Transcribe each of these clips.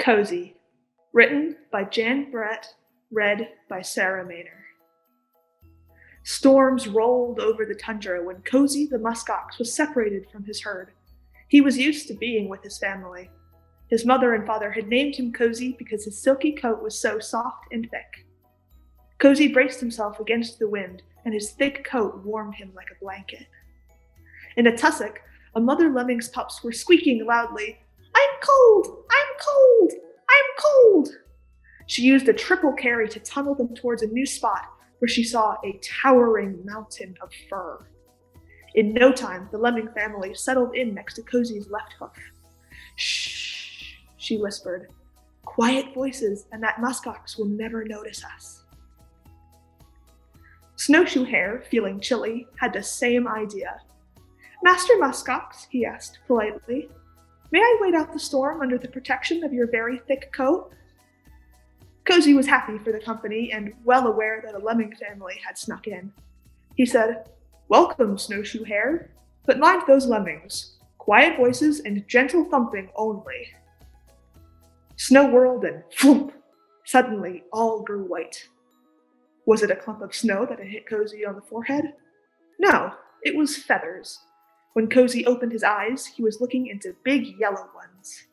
Cozy, written by Jan Brett, read by Sarah Maynor. Storms rolled over the tundra when Cozy the muskox was separated from his herd. He was used to being with his family. His mother and father had named him Cozy because his silky coat was so soft and thick. Cozy braced himself against the wind, and his thick coat warmed him like a blanket. In a tussock, a mother lemming's pups were squeaking loudly, "I'm cold! I'm cold! I'm cold!" She used a triple carry to tunnel them towards a new spot where she saw a towering mountain of fur. In no time, the lemming family settled in next to Cozy's left hoof. "Shh," she whispered. "Quiet voices, and that muskox will never notice us." Snowshoe Hare, feeling chilly, had the same idea. "Master Muskox," he asked politely, "may I wait out the storm under the protection of your very thick coat?" Cozy was happy for the company and well aware that a lemming family had snuck in. He said, "Welcome, Snowshoe Hare, but mind those lemmings. Quiet voices and gentle thumping only." Snow whirled and floomp! Suddenly, all grew white. Was it a clump of snow that had hit Cozy on the forehead? No, it was feathers. When Cozy opened his eyes, he was looking into big yellow ones.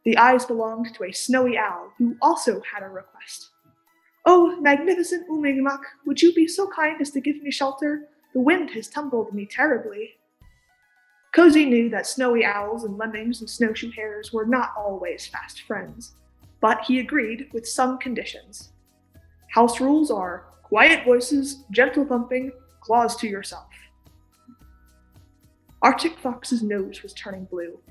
The eyes belonged to a snowy owl who also had a request. "Oh, magnificent Oomingmuk, would you be so kind as to give me shelter? The wind has tumbled me terribly." Cozy knew that snowy owls and lemmings and snowshoe hares were not always fast friends, but he agreed with some conditions. House rules are quiet voices, gentle thumping, claws to yourself. Arctic Fox's nose was turning blue.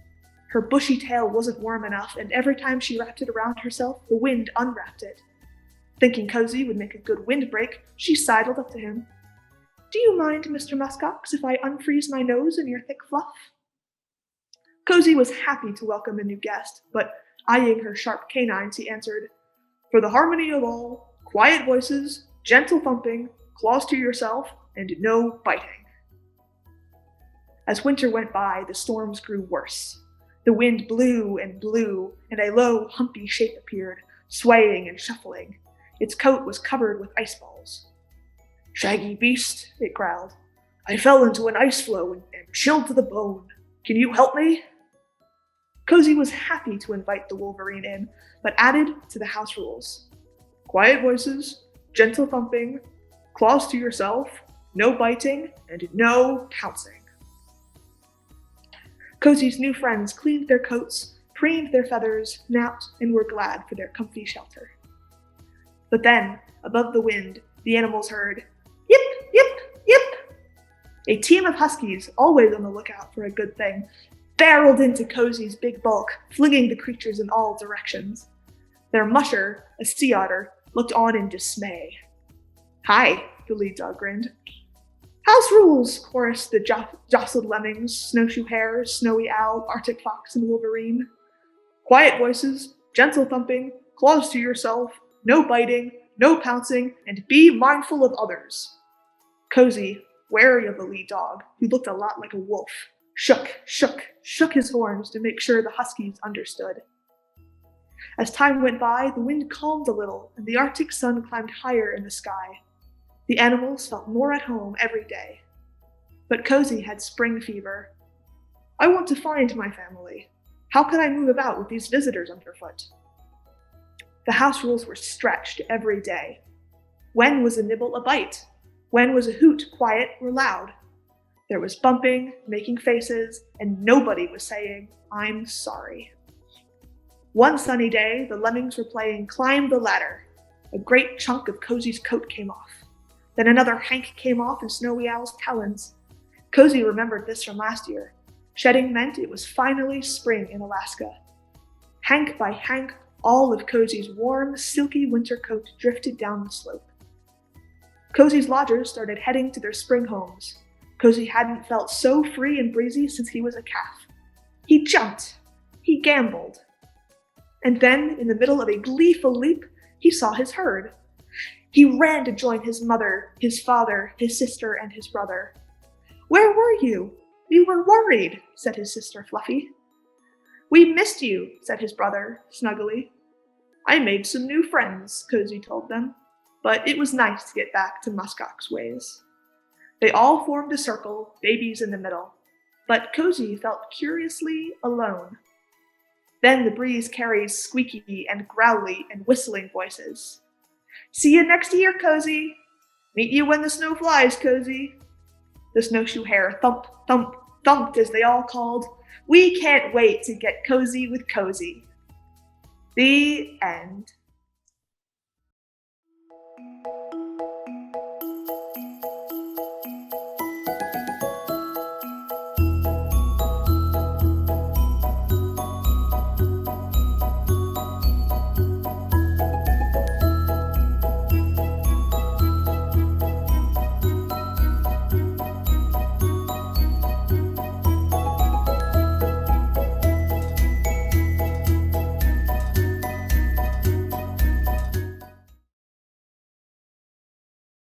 Her bushy tail wasn't warm enough, and every time she wrapped it around herself, the wind unwrapped it. Thinking Cozy would make a good windbreak, she sidled up to him. "Do you mind, Mr. Muskox, if I unfreeze my nose in your thick fluff?" Cozy was happy to welcome a new guest, but eyeing her sharp canines, he answered, "For the harmony of all, quiet voices, gentle thumping, claws to yourself, and no biting." As winter went by, the storms grew worse. The wind blew, and a low, humpy shape appeared, swaying and shuffling. Its coat was covered with ice balls. "Shaggy beast," it growled, "I fell into an ice floe and am chilled to the bone. Can you help me?" Cozy was happy to invite the wolverine in, but added to the house rules. Quiet voices, gentle thumping, claws to yourself, no biting, and no pouncing. Cozy's new friends cleaned their coats, preened their feathers, napped, and were glad for their comfy shelter. But then, above the wind, the animals heard, "Yip, yip, yip!" A team of huskies, always on the lookout for a good thing, barreled into Cozy's big bulk, flinging the creatures in all directions. Their musher, a sea otter, looked on in dismay. "Hi," the lead dog grinned. "House rules," chorused the jostled lemmings, snowshoe hare, snowy owl, Arctic fox, and wolverine. "Quiet voices, gentle thumping, claws to yourself, no biting, no pouncing, and be mindful of others." Cozy, wary of the lead dog, who looked a lot like a wolf, shook his horns to make sure the huskies understood. As time went by, the wind calmed a little, and the Arctic sun climbed higher in the sky. The animals felt more at home every day. But Cozy had spring fever. "I want to find my family. How can I move about with these visitors underfoot?" The house rules were stretched every day. When was a nibble a bite? When was a hoot quiet or loud? There was bumping, making faces, and nobody was saying, "I'm sorry." One sunny day, the lemmings were playing Climb the Ladder. A great chunk of Cozy's coat came off. Then another hank came off in Snowy Owl's talons. Cozy remembered this from last year. Shedding meant it was finally spring in Alaska. Hank by hank, all of Cozy's warm, silky winter coat drifted down the slope. Cozy's lodgers started heading to their spring homes. Cozy hadn't felt so free and breezy since he was a calf. He jumped. He gambled. And then, in the middle of a gleeful leap, he saw his herd. He ran to join his mother, his father, his sister, and his brother. "Where were you? You were worried," said his sister Fluffy. We missed you, said his brother, snuggly. I made some new friends, Cozy told them, but it was nice to get back to muskox ways. They all formed a circle, babies in the middle, but Cozy felt curiously alone. Then the breeze carries squeaky and growly and whistling voices. See you next year, Cozy. Meet you when the snow flies, Cozy. The snowshoe hare thumped, thumped, thumped as they all called, We can't wait to get cozy with Cozy. The end.